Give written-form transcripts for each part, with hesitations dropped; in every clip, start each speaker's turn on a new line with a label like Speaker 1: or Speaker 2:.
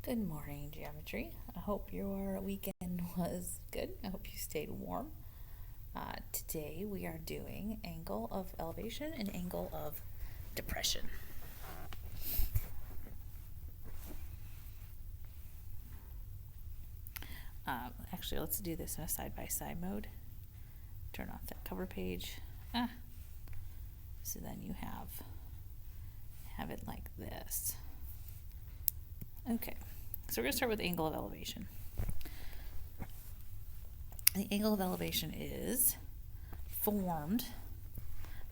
Speaker 1: Good morning, Geometry. I hope your weekend was good. I hope you stayed warm. Today we are doing angle of elevation and angle of depression. Actually, let's do this in a side-by-side mode. Turn off that cover page. So then you have it like this. Okay, so we're going to start with angle of elevation. The angle of elevation is formed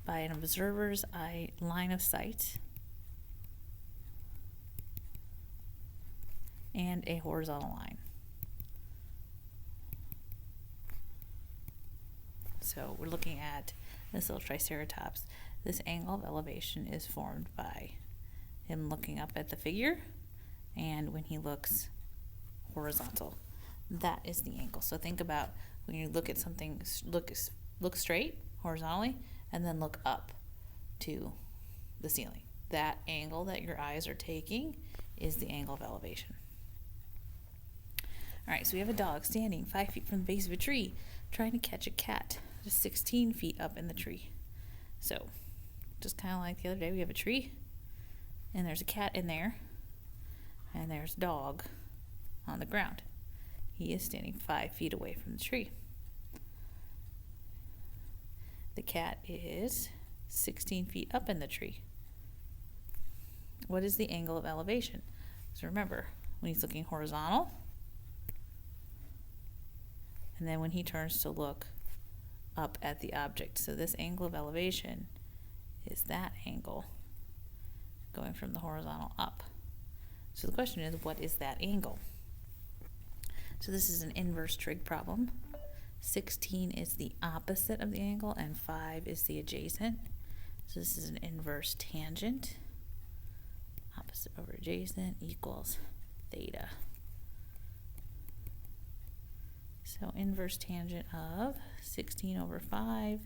Speaker 1: by an observer's eye line of sight and a horizontal line. So we're looking at this little triceratops. This angle of elevation is formed by him looking up at the figure and when he looks horizontal. That is the angle. So think about when you look at something, look straight horizontally and then look up to the ceiling. That angle that your eyes are taking is the angle of elevation. All right, so we have a dog standing 5 feet from the base of a tree trying to catch a cat just 16 feet up in the tree. So just kind of like the other day, we have a tree and there's a cat in there and there's a dog on the ground. He is standing 5 feet away from the tree. The cat is 16 feet up in the tree. What is the angle of elevation? So remember, when he's looking horizontal, and then when he turns to look up at the object. So this angle of elevation is that angle going from the horizontal up. So the question is, what is that angle? So this is an inverse trig problem. 16 is the opposite of the angle and 5 is the adjacent. So this is an inverse tangent. Opposite over adjacent equals theta. So inverse tangent of 16 over 5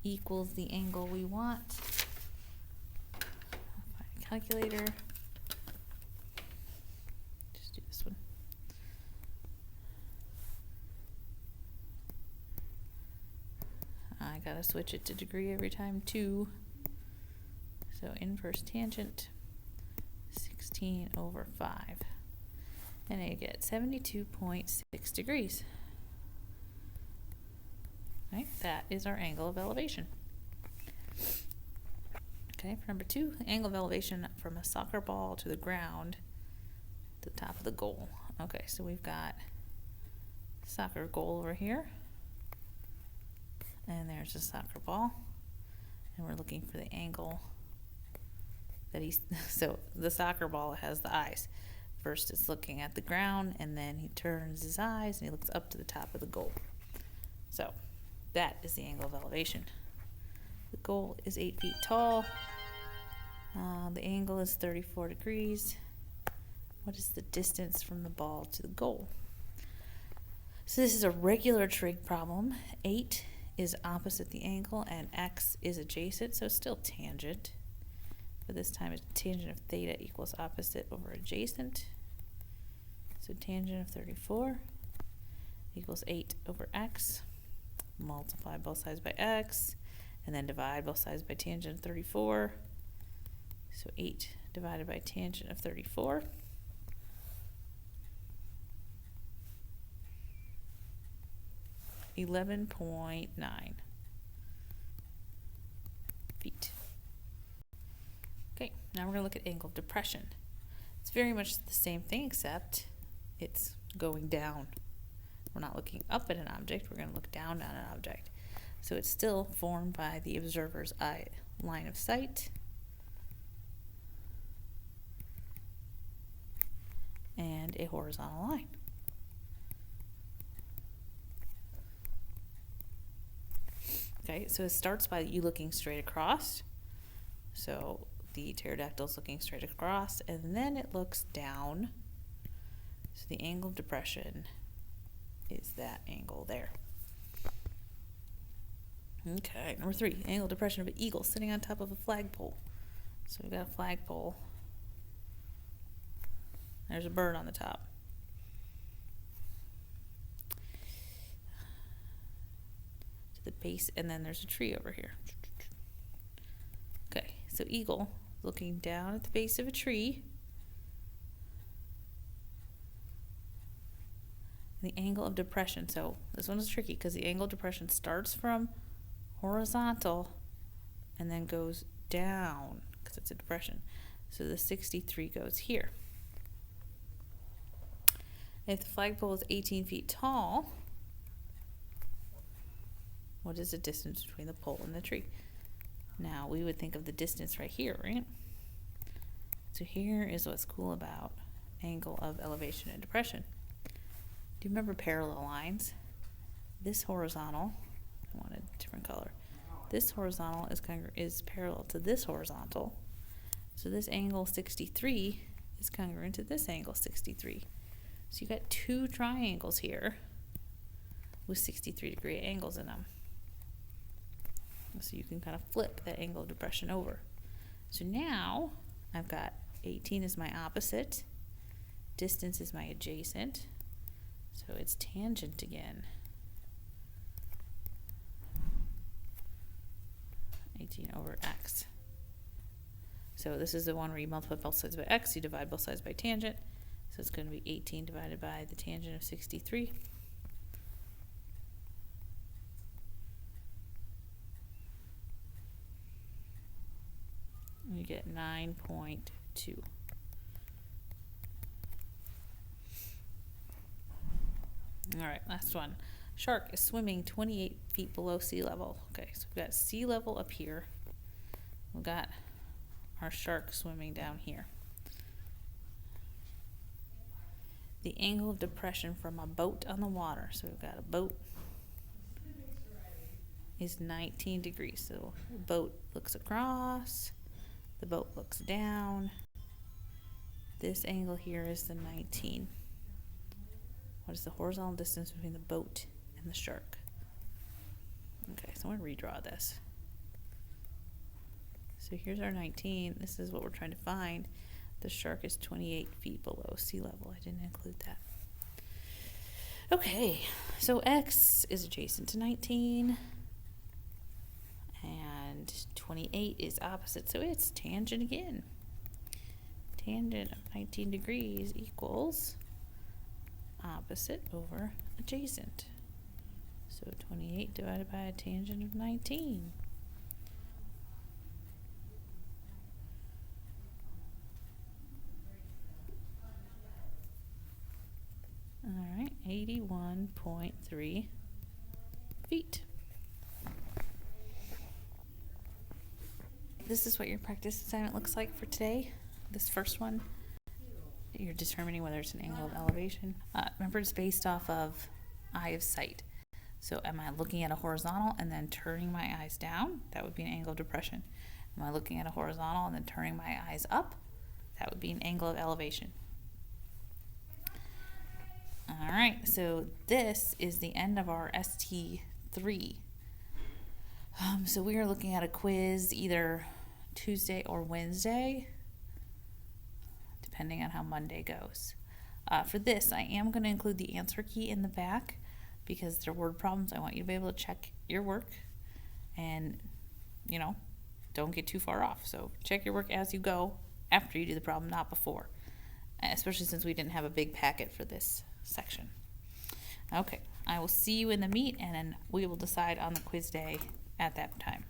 Speaker 1: equals the angle we want. I'll find a calculator. Just do this one. I gotta switch it to degree every time too. So inverse tangent 16 over 5. And I get 72.6 degrees. Right, that is our angle of elevation. Okay, for number 2, angle of elevation from a soccer ball to the ground to the top of the goal. Okay, so we've got soccer goal over here. And there's a soccer ball. And we're looking for the angle that he's, so the soccer ball has the eyes. First it's looking at the ground and then he turns his eyes and he looks up to the top of the goal. So that is the angle of elevation. The goal is 8 feet tall. The angle is 34 degrees. What is the distance from the ball to the goal? So this is a regular trig problem. 8 is opposite the angle and x is adjacent, so it's still tangent. But this time it's tangent of theta equals opposite over adjacent. So tangent of 34 equals 8 over x. Multiply both sides by x, and then divide both sides by tangent of 34. So 8 divided by tangent of 34. .9 feet. Okay, now we're going to look at angle of depression. It's very much the same thing except it's going down. We're not looking up at an object, we're going to look down on an object. So it's still formed by the observer's eye line of sight and a horizontal line. Okay, so it starts by you looking straight across. So the pterodactyl is looking straight across, and then it looks down. So the angle of depression is that angle there. Okay, number 3, angle of depression of an eagle sitting on top of a flagpole. So we've got a flagpole There's a bird on the top. To the base, and then there's a tree over here. Okay, so eagle looking down at the base of a tree. The angle of depression. So this one is tricky because the angle of depression starts from horizontal and then goes down because it's a depression. So the 63 goes here. If the flagpole is 18 feet tall, what is the distance between the pole and the tree? Now we would think of the distance right here, right? So here is what's cool about angle of elevation and depression. Do you remember parallel lines? This horizontal, I wanted a different color. This horizontal is parallel to this horizontal. So this angle 63 is congruent to this angle 63. So you got two triangles here with 63-degree angles in them. So you can kind of flip that angle of depression over. So now I've got 18 is my opposite, distance is my adjacent, so it's tangent again. 18 over x. So this is the one where you multiply both sides by x, you divide both sides by tangent. So it's going to be 18 divided by the tangent of 63. And you get 9.2. All right, last one. Shark is swimming 28 feet below sea level. Okay, so we've got sea level up here. We've got our shark swimming down here. The angle of depression from a boat on the water. So we've got a boat is 19 degrees. So the boat looks across, the boat looks down. This angle here is the 19. What is the horizontal distance between the boat and the shark? Okay, so I'm going to redraw this. So here's our 19. This is what we're trying to find. The shark is 28 feet below sea level. I didn't include that. Okay, so x is adjacent to 19. And 28 is opposite, so it's tangent again. Tangent of 19 degrees equals opposite over adjacent. So 28 divided by a tangent of 19. All right, 81.3 feet. This is what your practice assignment looks like for today. This first one, you're determining whether it's an angle of elevation. Remember, it's based off of eye of sight. So am I looking at a horizontal and then turning my eyes down? That would be an angle of depression. Am I looking at a horizontal and then turning my eyes up? That would be an angle of elevation. All right, so this is the end of our ST3. So we are looking at a quiz either Tuesday or Wednesday, depending on how Monday goes. For this, I am going to include the answer key in the back because they're word problems. I want you to be able to check your work and, you know, don't get too far off. So check your work as you go after you do the problem, not before, especially since we didn't have a big packet for this section. Okay, I will see you in the meet, and then we will decide on the quiz day at that time.